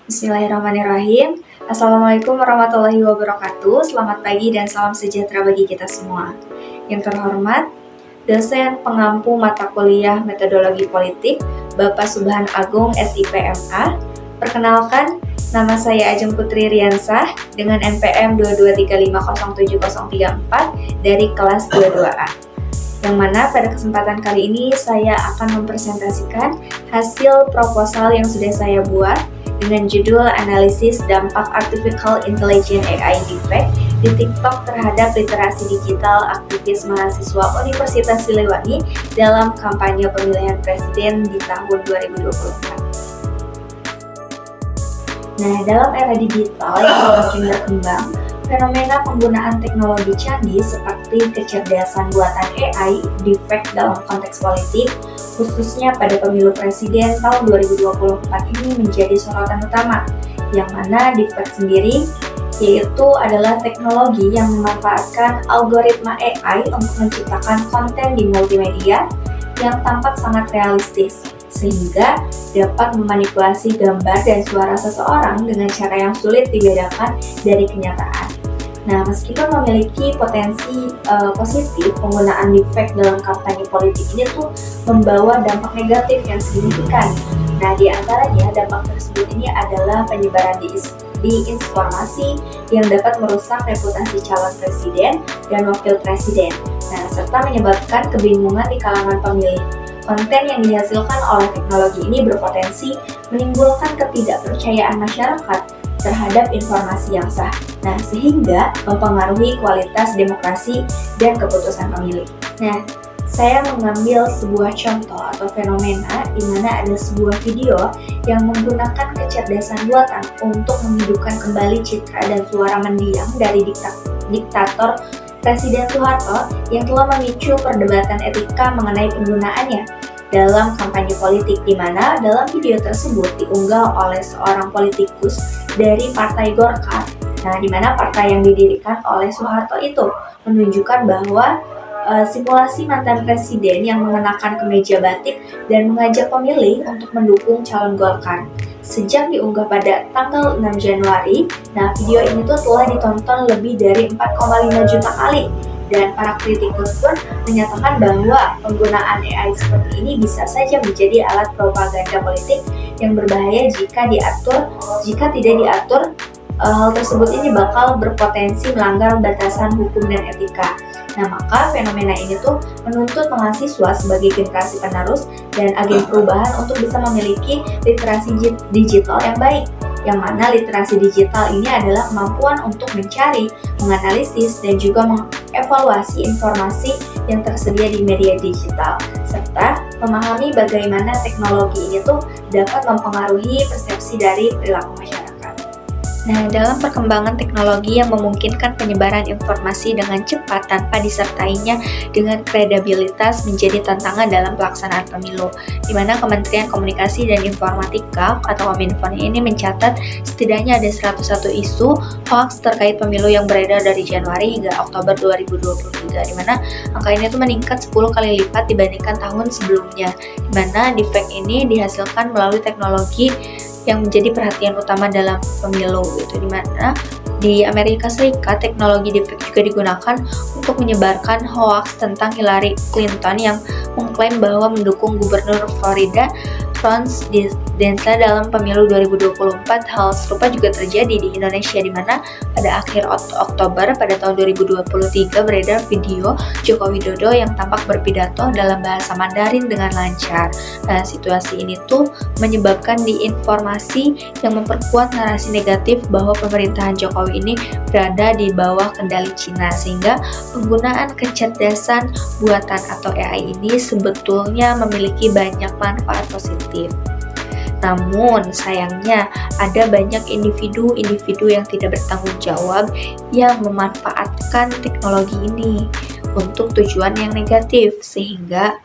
Bismillahirrahmanirrahim. Assalamualaikum warahmatullahi wabarakatuh. Selamat pagi dan salam sejahtera bagi kita semua. Yang terhormat, dosen pengampu mata kuliah Metodologi Politik, Bapak Subhan Agung SIPMA. Perkenalkan, nama saya Ajeng Putri Riansah dengan NPM 223507034 dari kelas 22A. Yang mana pada kesempatan kali ini saya akan mempresentasikan hasil proposal yang sudah saya buat dengan judul Analisis Dampak Artificial Intelligence AI Defect di TikTok terhadap literasi digital aktivis mahasiswa Universitas Siliwangi dalam kampanye pemilihan presiden di tahun 2024. Nah, dalam era digital yang semakin berkembang, fenomena penggunaan teknologi canggih seperti kecerdasan buatan AI, defect dalam konteks politik, khususnya pada pemilu presiden tahun 2024 ini menjadi sorotan utama, yang mana defect sendiri yaitu adalah teknologi yang memanfaatkan algoritma AI untuk menciptakan konten di multimedia yang tampak sangat realistis, sehingga dapat memanipulasi gambar dan suara seseorang dengan cara yang sulit dibedakan dari kenyataan. Nah, meskipun memiliki potensi positif, penggunaan defect dalam kampanye politik ini tuh membawa dampak negatif yang signifikan. Nah, di antaranya dampak tersebut ini adalah penyebaran disinformasi yang dapat merusak reputasi calon presiden dan wakil presiden. Nah, serta menyebabkan kebingungan di kalangan pemilih. Konten yang dihasilkan oleh teknologi ini berpotensi menimbulkan ketidakpercayaan masyarakat terhadap informasi yang sah. Nah, sehingga mempengaruhi kualitas demokrasi dan keputusan pemilih. Nah, saya mengambil sebuah contoh atau fenomena di mana ada sebuah video yang menggunakan kecerdasan buatan untuk menghidupkan kembali citra dan suara mendiang dari diktator Presiden Soeharto yang telah memicu perdebatan etika mengenai penggunaannya dalam kampanye politik, di mana dalam video tersebut diunggah oleh seorang politikus dari Partai Golkar. Nah, di mana partai yang didirikan oleh Soeharto itu menunjukkan bahwa simulasi mantan presiden yang mengenakan kemeja batik dan mengajak pemilih untuk mendukung calon Golkar. Sejak diunggah pada tanggal 6 Januari, nah video ini tuh telah ditonton lebih dari 4,5 juta kali. Dan para kritikus pun menyatakan bahwa penggunaan AI seperti ini bisa saja menjadi alat propaganda politik yang berbahaya jika tidak diatur. Hal tersebut ini bakal berpotensi melanggar batasan hukum dan etika. Nah, maka fenomena ini tuh menuntut mahasiswa sebagai generasi penerus dan agen perubahan untuk bisa memiliki literasi digital yang baik. Yang mana literasi digital ini adalah kemampuan untuk mencari, menganalisis, dan juga mengevaluasi informasi yang tersedia di media digital, serta memahami bagaimana teknologi ini tuh dapat mempengaruhi persepsi dari perilaku masyarakat. Nah, dalam perkembangan teknologi yang memungkinkan penyebaran informasi dengan cepat tanpa disertainya dengan kredibilitas menjadi tantangan dalam pelaksanaan pemilu, di mana Kementerian Komunikasi dan Informatika atau Kominfo ini mencatat setidaknya ada 101 isu hoax terkait pemilu yang beredar dari Januari hingga Oktober 2023, di mana angka ini tuh meningkat 10 kali lipat dibandingkan tahun sebelumnya, di mana defect ini dihasilkan melalui teknologi yang menjadi perhatian utama dalam pemilu, gitu, di mana di Amerika Serikat teknologi defect juga digunakan untuk menyebarkan hoaks tentang Hillary Clinton yang mengklaim bahwa mendukung Gubernur Florida Ron DeSantis dalam pemilu 2024. Hal serupa juga terjadi di Indonesia, di mana pada akhir Oktober pada tahun 2023 beredar video Joko Widodo yang tampak berpidato dalam bahasa Mandarin dengan lancar. Nah, situasi ini tuh menyebabkan disinformasi yang memperkuat narasi negatif bahwa pemerintahan Jokowi ini berada di bawah kendali Cina, sehingga penggunaan kecerdasan buatan atau AI ini sebetulnya memiliki banyak manfaat positif. Namun sayangnya ada banyak individu yang tidak bertanggung jawab yang memanfaatkan teknologi ini untuk tujuan yang negatif, sehingga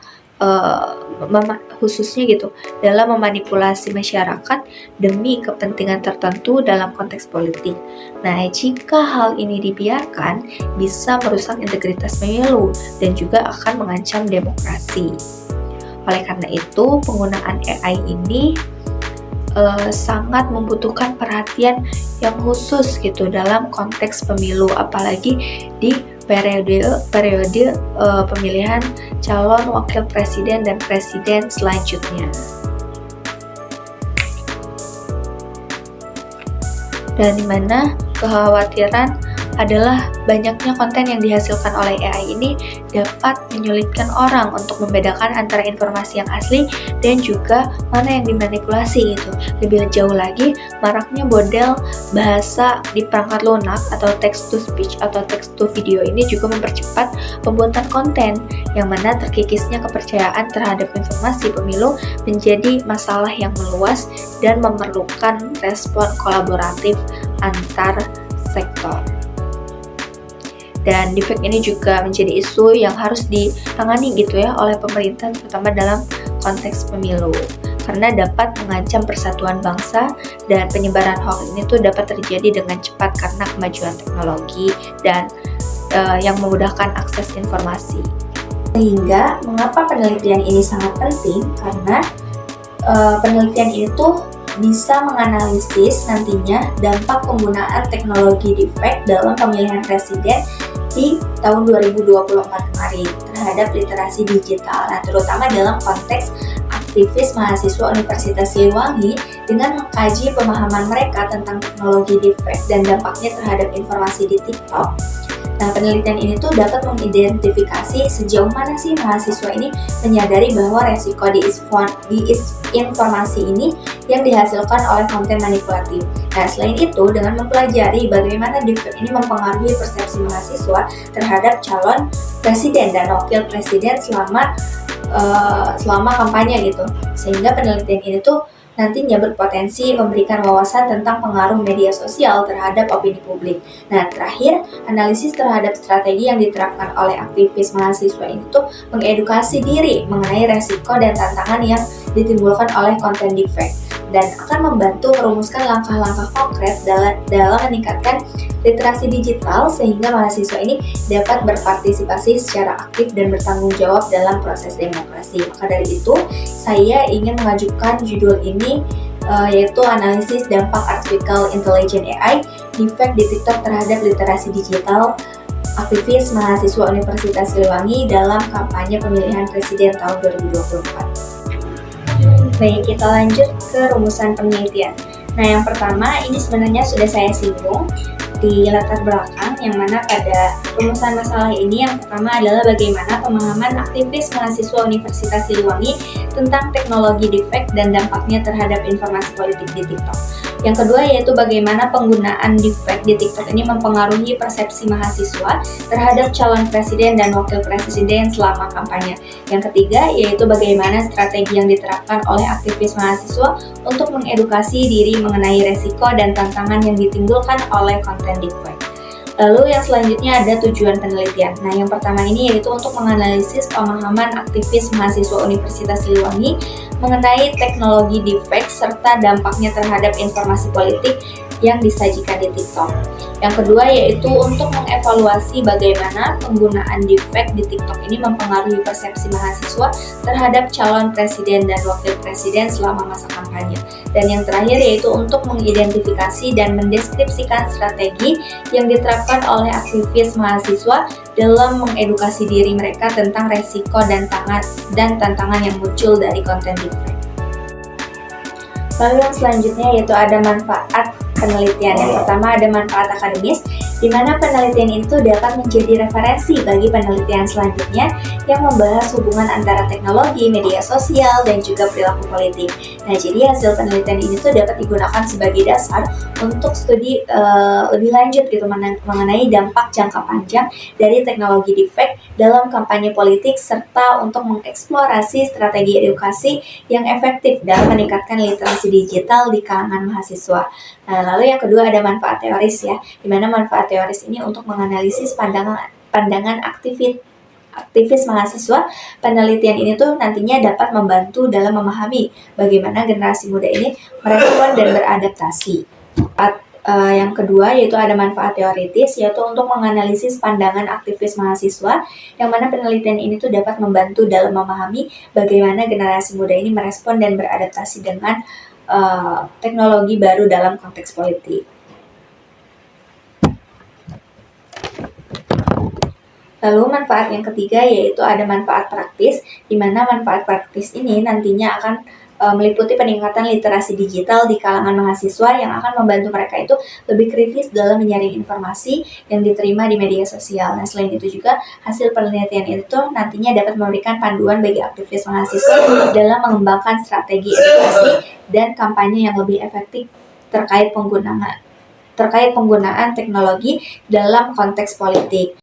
khususnya gitu dalam memanipulasi masyarakat demi kepentingan tertentu dalam konteks politik. Nah, jika hal ini dibiarkan bisa merusak integritas pemilu dan juga akan mengancam demokrasi. Oleh karena itu, penggunaan AI ini sangat membutuhkan perhatian yang khusus gitu dalam konteks pemilu, apalagi di periode pemilihan calon wakil presiden dan presiden selanjutnya. Dan dimana kekhawatiran adalah banyaknya konten yang dihasilkan oleh AI ini dapat menyulitkan orang untuk membedakan antara informasi yang asli dan juga mana yang dimanipulasi gitu. Lebih jauh lagi, maraknya model bahasa di perangkat lunak atau text to speech atau text to video ini juga mempercepat pembuatan konten, yang mana terkikisnya kepercayaan terhadap informasi pemilu menjadi masalah yang meluas dan memerlukan respon kolaboratif antar sektor. Dan deepfake ini juga menjadi isu yang harus ditangani gitu ya oleh pemerintah, terutama dalam konteks pemilu, karena dapat mengancam persatuan bangsa dan penyebaran hoax ini tuh dapat terjadi dengan cepat karena kemajuan teknologi dan yang memudahkan akses informasi. Sehingga mengapa penelitian ini sangat penting, karena penelitian itu bisa menganalisis nantinya dampak penggunaan teknologi deepfake dalam pemilihan presiden di tahun 2024 kemarin terhadap literasi digital. Nah, terutama dalam konteks aktivis mahasiswa Universitas Siliwangi dengan mengkaji pemahaman mereka tentang teknologi deepfake dan dampaknya terhadap informasi di TikTok. Nah, penelitian ini tuh dapat mengidentifikasi sejauh mana sih mahasiswa ini menyadari bahwa resiko disinformasi ini yang dihasilkan oleh konten manipulatif. Nah, selain itu, dengan mempelajari bagaimana deepfake ini mempengaruhi persepsi mahasiswa terhadap calon presiden dan wakil presiden selama kampanye gitu. Sehingga penelitian ini tuh nantinya berpotensi memberikan wawasan tentang pengaruh media sosial terhadap opini publik. Nah, terakhir, analisis terhadap strategi yang diterapkan oleh aktivis mahasiswa ini tuh mengedukasi diri mengenai resiko dan tantangan yang ditimbulkan oleh konten deepfake, dan akan membantu merumuskan langkah-langkah konkret dalam meningkatkan literasi digital sehingga mahasiswa ini dapat berpartisipasi secara aktif dan bertanggung jawab dalam proses demokrasi. Maka dari itu, saya ingin mengajukan judul ini yaitu analisis dampak artificial intelligence AI deepfake di TikTok terhadap literasi digital aktivis mahasiswa Universitas Siliwangi dalam kampanye pemilihan presiden tahun 2024. Baik, kita lanjut ke rumusan penelitian. Nah, yang pertama ini sebenarnya sudah saya singgung di latar belakang, yang mana pada rumusan masalah ini yang pertama adalah bagaimana pemahaman aktivis mahasiswa Universitas Siliwangi tentang teknologi deepfake dan dampaknya terhadap informasi politik di TikTok. Yang kedua yaitu bagaimana penggunaan deepfake di TikTok ini mempengaruhi persepsi mahasiswa terhadap calon presiden dan wakil presiden selama kampanye. Yang ketiga yaitu bagaimana strategi yang diterapkan oleh aktivis mahasiswa untuk mengedukasi diri mengenai resiko dan tantangan yang ditimbulkan oleh konten deepfake. Lalu yang selanjutnya ada tujuan penelitian. Nah, yang pertama ini yaitu untuk menganalisis pemahaman aktivis mahasiswa Universitas Siliwangi mengenai teknologi deepfake serta dampaknya terhadap informasi politik yang disajikan di TikTok. Yang kedua yaitu untuk mengevaluasi bagaimana penggunaan deepfake di TikTok ini mempengaruhi persepsi mahasiswa terhadap calon presiden dan wakil presiden selama masa kampanye. Dan yang terakhir yaitu untuk mengidentifikasi dan mendeskripsikan strategi yang diterapkan oleh aktivis mahasiswa dalam mengedukasi diri mereka tentang resiko dan tantangan yang muncul dari konten deepfake. Lalu yang selanjutnya yaitu ada manfaat penelitian. Yang pertama ada manfaat akademis, di mana penelitian itu dapat menjadi referensi bagi penelitian selanjutnya yang membahas hubungan antara teknologi, media sosial, dan juga perilaku politik. Nah, jadi hasil penelitian ini tuh dapat digunakan sebagai dasar untuk studi lebih lanjut gitu mengenai dampak jangka panjang dari teknologi deepfake dalam kampanye politik serta untuk mengeksplorasi strategi edukasi yang efektif dalam meningkatkan literasi digital di kalangan mahasiswa. Nah, lalu yang kedua ada manfaat teoris ya, di mana manfaat teoris ini untuk menganalisis pandangan aktivis mahasiswa. Penelitian ini tuh nantinya dapat membantu dalam memahami bagaimana generasi muda ini merespon dan beradaptasi. Yang kedua yaitu ada manfaat teoritis, yaitu untuk menganalisis pandangan aktivis mahasiswa, yang mana penelitian ini tuh dapat membantu dalam memahami bagaimana generasi muda ini merespon dan beradaptasi dengan teknologi baru dalam konteks politik. Lalu manfaat yang ketiga yaitu ada manfaat praktis, di mana manfaat praktis ini nantinya akan meliputi peningkatan literasi digital di kalangan mahasiswa yang akan membantu mereka itu lebih kritis dalam menyaring informasi yang diterima di media sosial. Nah, selain itu juga hasil penelitian itu nantinya dapat memberikan panduan bagi aktivis mahasiswa dalam mengembangkan strategi edukasi dan kampanye yang lebih efektif terkait penggunaan teknologi dalam konteks politik.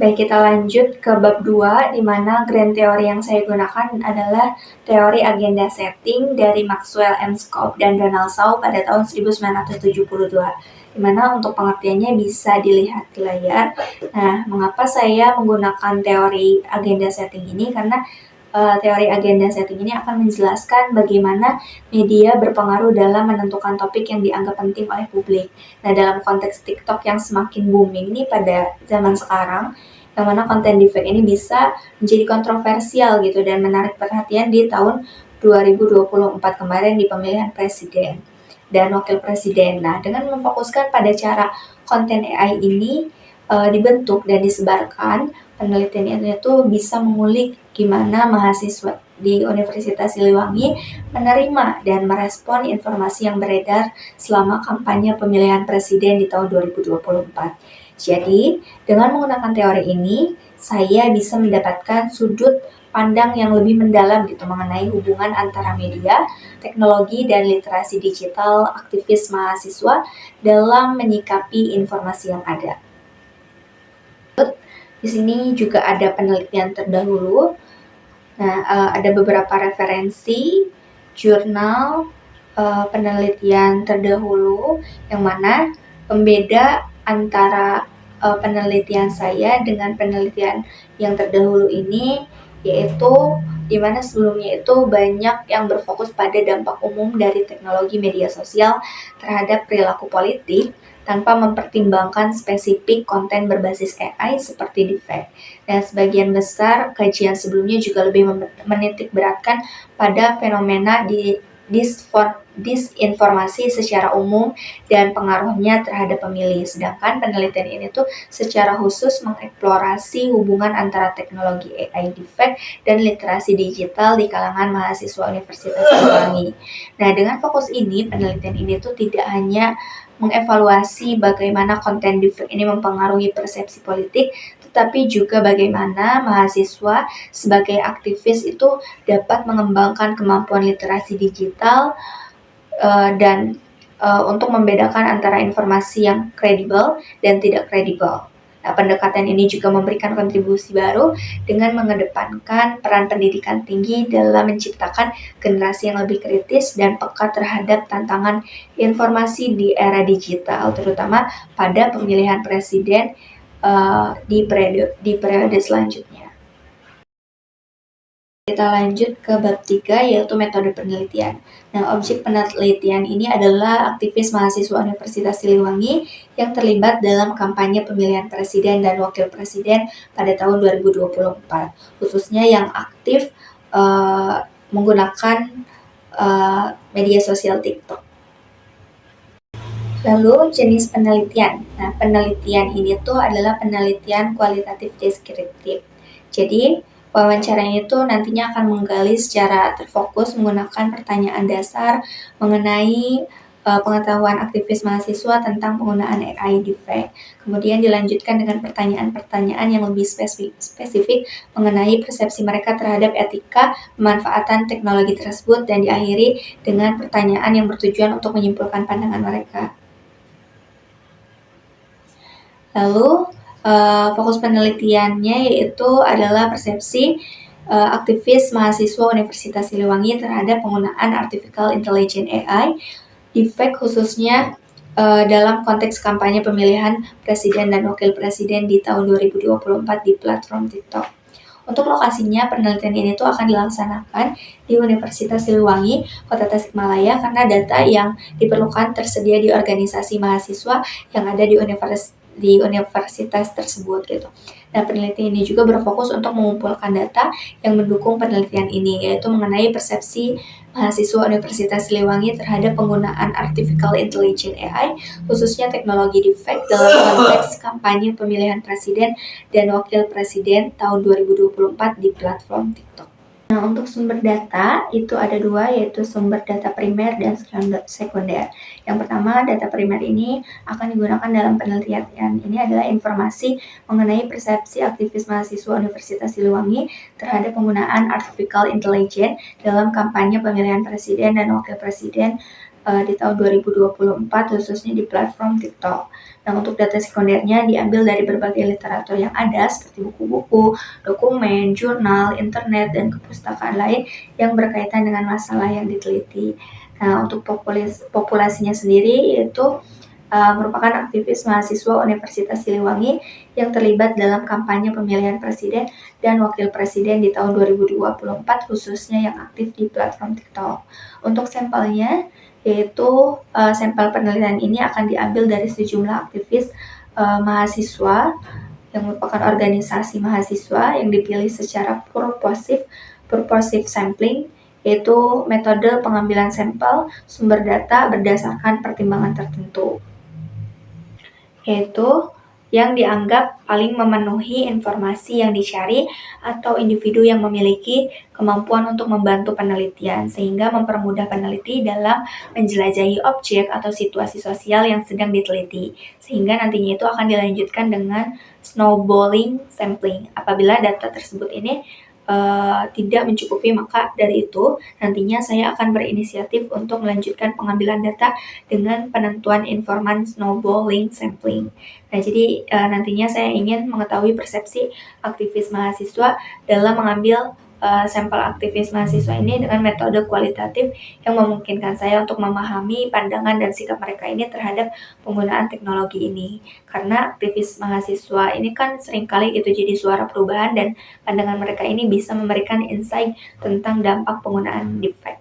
Baik, kita lanjut ke bab 2, di mana grand teori yang saya gunakan adalah teori agenda setting dari Maxwell M. Scott dan Donald Shaw pada tahun 1972. Di mana untuk pengertiannya bisa dilihat di layar. Nah, mengapa saya menggunakan teori agenda setting ini? Karena teori agenda setting ini akan menjelaskan bagaimana media berpengaruh dalam menentukan topik yang dianggap penting oleh publik. Nah, dalam konteks TikTok yang semakin booming nih pada zaman sekarang, yang mana konten deepfake ini bisa menjadi kontroversial gitu dan menarik perhatian di tahun 2024 kemarin di pemilihan presiden dan wakil presiden. Nah, dengan memfokuskan pada cara konten AI ini dibentuk dan disebarkan, penelitian itu bisa mengulik gimana mahasiswa di Universitas Siliwangi menerima dan merespon informasi yang beredar selama kampanye pemilihan presiden di tahun 2024. Jadi, dengan menggunakan teori ini, saya bisa mendapatkan sudut pandang yang lebih mendalam gitu mengenai hubungan antara media, teknologi, dan literasi digital aktivis mahasiswa dalam menyikapi informasi yang ada. Di sini juga ada penelitian terdahulu. Nah, ada beberapa referensi jurnal penelitian terdahulu yang mana pembeda antara penelitian saya dengan penelitian yang terdahulu ini yaitu di mana sebelumnya itu banyak yang berfokus pada dampak umum dari teknologi media sosial terhadap perilaku politik tanpa mempertimbangkan spesifik konten berbasis AI seperti deepfake. Dan sebagian besar kajian sebelumnya juga lebih menitik beratkan pada fenomena disinformasi secara umum dan pengaruhnya terhadap pemilih. Sedangkan penelitian ini tuh secara khusus mengeksplorasi hubungan antara teknologi AI deepfake dan literasi digital di kalangan mahasiswa Universitas Siliwangi. Nah, dengan fokus ini, penelitian ini tuh tidak hanya mengevaluasi bagaimana konten deepfake ini mempengaruhi persepsi politik, tetapi juga bagaimana mahasiswa sebagai aktivis itu dapat mengembangkan kemampuan literasi digital dan untuk membedakan antara informasi yang kredibel dan tidak kredibel. Nah, pendekatan ini juga memberikan kontribusi baru dengan mengedepankan peran pendidikan tinggi dalam menciptakan generasi yang lebih kritis dan peka terhadap tantangan informasi di era digital, terutama pada pemilihan presiden di periode selanjutnya. Kita lanjut ke bab 3 yaitu metode penelitian. Nah, objek penelitian ini adalah aktivis mahasiswa Universitas Siliwangi yang terlibat dalam kampanye pemilihan presiden dan wakil presiden pada tahun 2024, khususnya yang aktif menggunakan media sosial TikTok. Lalu jenis penelitian. Nah, penelitian ini tuh adalah penelitian kualitatif deskriptif. Jadi, wawancara itu nantinya akan menggali secara terfokus menggunakan pertanyaan dasar mengenai pengetahuan aktivis mahasiswa tentang penggunaan AI deepfake. Kemudian dilanjutkan dengan pertanyaan-pertanyaan yang lebih spesifik mengenai persepsi mereka terhadap etika pemanfaatan teknologi tersebut dan diakhiri dengan pertanyaan yang bertujuan untuk menyimpulkan pandangan mereka. Lalu fokus penelitiannya yaitu adalah persepsi aktivis mahasiswa Universitas Siliwangi terhadap penggunaan Artificial Intelligence AI deepfake khususnya dalam konteks kampanye pemilihan presiden dan wakil presiden di tahun 2024 di platform TikTok. Untuk lokasinya, penelitian ini tuh akan dilaksanakan di Universitas Siliwangi, Kota Tasikmalaya, karena data yang diperlukan tersedia di organisasi mahasiswa yang ada di di universitas tersebut gitu. Nah, peneliti ini juga berfokus untuk mengumpulkan data yang mendukung penelitian ini, yaitu mengenai persepsi mahasiswa Universitas Siliwangi terhadap penggunaan Artificial Intelligence AI, khususnya teknologi deepfake dalam konteks kampanye pemilihan presiden dan wakil presiden tahun 2024 di platform TikTok. Nah, untuk sumber data itu ada dua, yaitu sumber data primer dan sekunder. Yang pertama, data primer ini akan digunakan dalam penelitian. Ini adalah informasi mengenai persepsi aktivis mahasiswa Universitas Siliwangi terhadap penggunaan Artificial Intelligence dalam kampanye pemilihan presiden dan wakil presiden di tahun 2024, khususnya di platform TikTok. Nah, untuk data sekundernya diambil dari berbagai literatur yang ada seperti buku-buku, dokumen, jurnal, internet, dan kepustakaan lain yang berkaitan dengan masalah yang diteliti. Nah, untuk populasinya sendiri yaitu merupakan aktivis mahasiswa Universitas Siliwangi yang terlibat dalam kampanye pemilihan presiden dan wakil presiden di tahun 2024, khususnya yang aktif di platform TikTok. Untuk sampelnya, yaitu sampel penelitian ini akan diambil dari sejumlah aktivis mahasiswa yang merupakan organisasi mahasiswa yang dipilih secara purposive sampling, yaitu metode pengambilan sampel sumber data berdasarkan pertimbangan tertentu, yaitu yang dianggap paling memenuhi informasi yang dicari atau individu yang memiliki kemampuan untuk membantu penelitian, sehingga mempermudah peneliti dalam menjelajahi objek atau situasi sosial yang sedang diteliti, sehingga nantinya itu akan dilanjutkan dengan snowballing sampling. Apabila data tersebut ini tidak mencukupi, maka dari itu nantinya saya akan berinisiatif untuk melanjutkan pengambilan data dengan penentuan informan snowballing sampling. Nah, jadi nantinya saya ingin mengetahui persepsi aktivis mahasiswa dalam mengambil sampel aktivis mahasiswa ini dengan metode kualitatif yang memungkinkan saya untuk memahami pandangan dan sikap mereka ini terhadap penggunaan teknologi ini. Karena aktivis mahasiswa ini kan seringkali itu jadi suara perubahan dan pandangan mereka ini bisa memberikan insight tentang dampak penggunaan deepfake.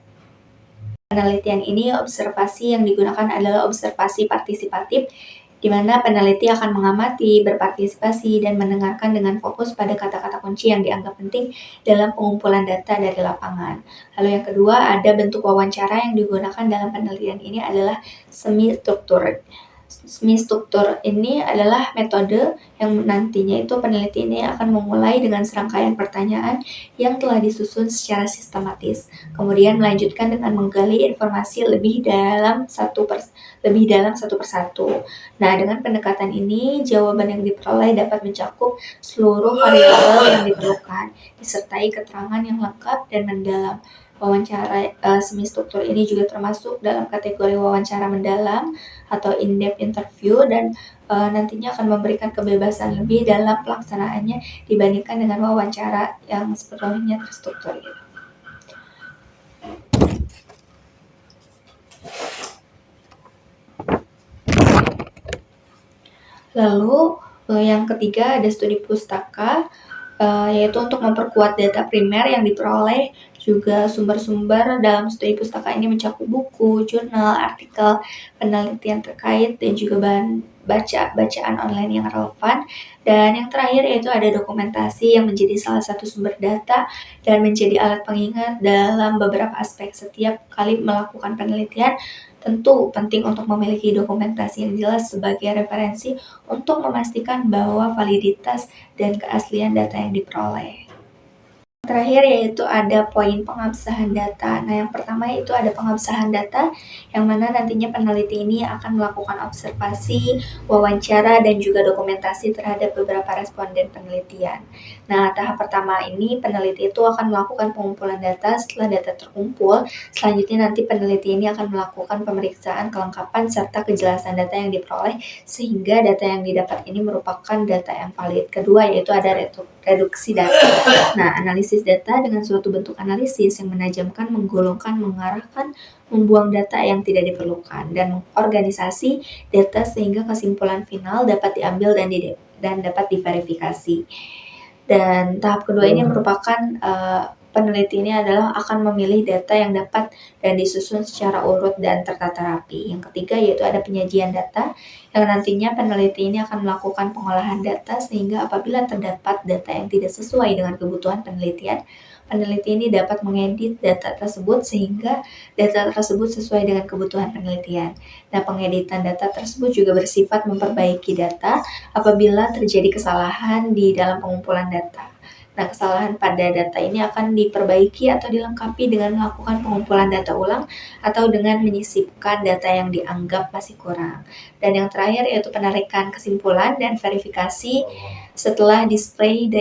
Penelitian ini, observasi yang digunakan adalah observasi partisipatif, di mana peneliti akan mengamati, berpartisipasi, dan mendengarkan dengan fokus pada kata-kata kunci yang dianggap penting dalam pengumpulan data dari lapangan. Lalu yang kedua, ada bentuk wawancara yang digunakan dalam penelitian ini adalah semi-struktur. Semi-struktur ini adalah metode yang nantinya itu peneliti ini akan memulai dengan serangkaian pertanyaan yang telah disusun secara sistematis, kemudian melanjutkan dengan menggali informasi lebih dalam satu persatu. Nah, dengan pendekatan ini, jawaban yang diperoleh dapat mencakup seluruh variabel yang diperlukan, disertai keterangan yang lengkap dan mendalam. Wawancara semi-struktur ini juga termasuk dalam kategori wawancara mendalam atau in-depth interview dan nantinya akan memberikan kebebasan lebih dalam pelaksanaannya dibandingkan dengan wawancara yang sepenuhnya terstruktur gitu. Lalu yang ketiga ada studi pustaka, yaitu untuk memperkuat data primer yang diperoleh. Juga sumber-sumber dalam studi pustaka ini mencakup buku, jurnal, artikel, penelitian terkait, dan juga bacaan online yang relevan. Dan yang terakhir yaitu ada dokumentasi yang menjadi salah satu sumber data dan menjadi alat pengingat dalam beberapa aspek. Setiap kali melakukan penelitian, tentu penting untuk memiliki dokumentasi yang jelas sebagai referensi untuk memastikan bahwa validitas dan keaslian data yang diperoleh. Terakhir yaitu ada poin pengabsahan data. Nah, yang pertama yaitu ada pengabsahan data, yang mana nantinya peneliti ini akan melakukan observasi, wawancara, dan juga dokumentasi terhadap beberapa responden penelitian. Nah, tahap pertama ini peneliti itu akan melakukan pengumpulan data. Setelah data terkumpul, selanjutnya nanti peneliti ini akan melakukan pemeriksaan kelengkapan serta kejelasan data yang diperoleh, sehingga data yang didapat ini merupakan data yang valid. Kedua yaitu ada reduksi data. Nah, analisis data dengan suatu bentuk analisis yang menajamkan, menggolongkan, mengarahkan, membuang data yang tidak diperlukan, dan organisasi data sehingga kesimpulan final dapat diambil dan dapat diverifikasi. Dan tahap kedua ini merupakan peneliti ini adalah akan memilih data yang dapat dan disusun secara urut dan tertata rapi. Yang ketiga yaitu ada penyajian data, yang nantinya peneliti ini akan melakukan pengolahan data sehingga apabila terdapat data yang tidak sesuai dengan kebutuhan penelitian, peneliti ini dapat mengedit data tersebut sehingga data tersebut sesuai dengan kebutuhan penelitian. Nah, pengeditan data tersebut juga bersifat memperbaiki data apabila terjadi kesalahan di dalam pengumpulan data. Nah, kesalahan pada data ini akan diperbaiki atau dilengkapi dengan melakukan pengumpulan data ulang atau dengan menyisipkan data yang dianggap masih kurang. Dan yang terakhir yaitu penarikan kesimpulan dan verifikasi setelah display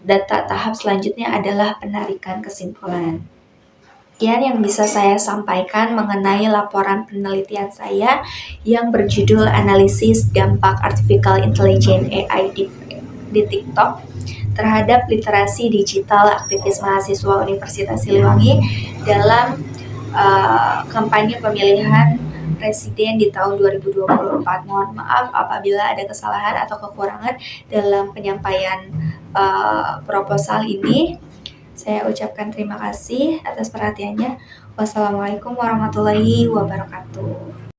data tahap selanjutnya adalah penarikan kesimpulan. Sekian yang bisa saya sampaikan mengenai laporan penelitian saya yang berjudul Analisis Dampak Artificial Intelligence AI di TikTok terhadap literasi digital aktivis mahasiswa Universitas Siliwangi dalam kampanye pemilihan presiden di tahun 2024. Mohon maaf apabila ada kesalahan atau kekurangan dalam penyampaian proposal ini. Saya ucapkan terima kasih atas perhatiannya. Wassalamualaikum warahmatullahi wabarakatuh.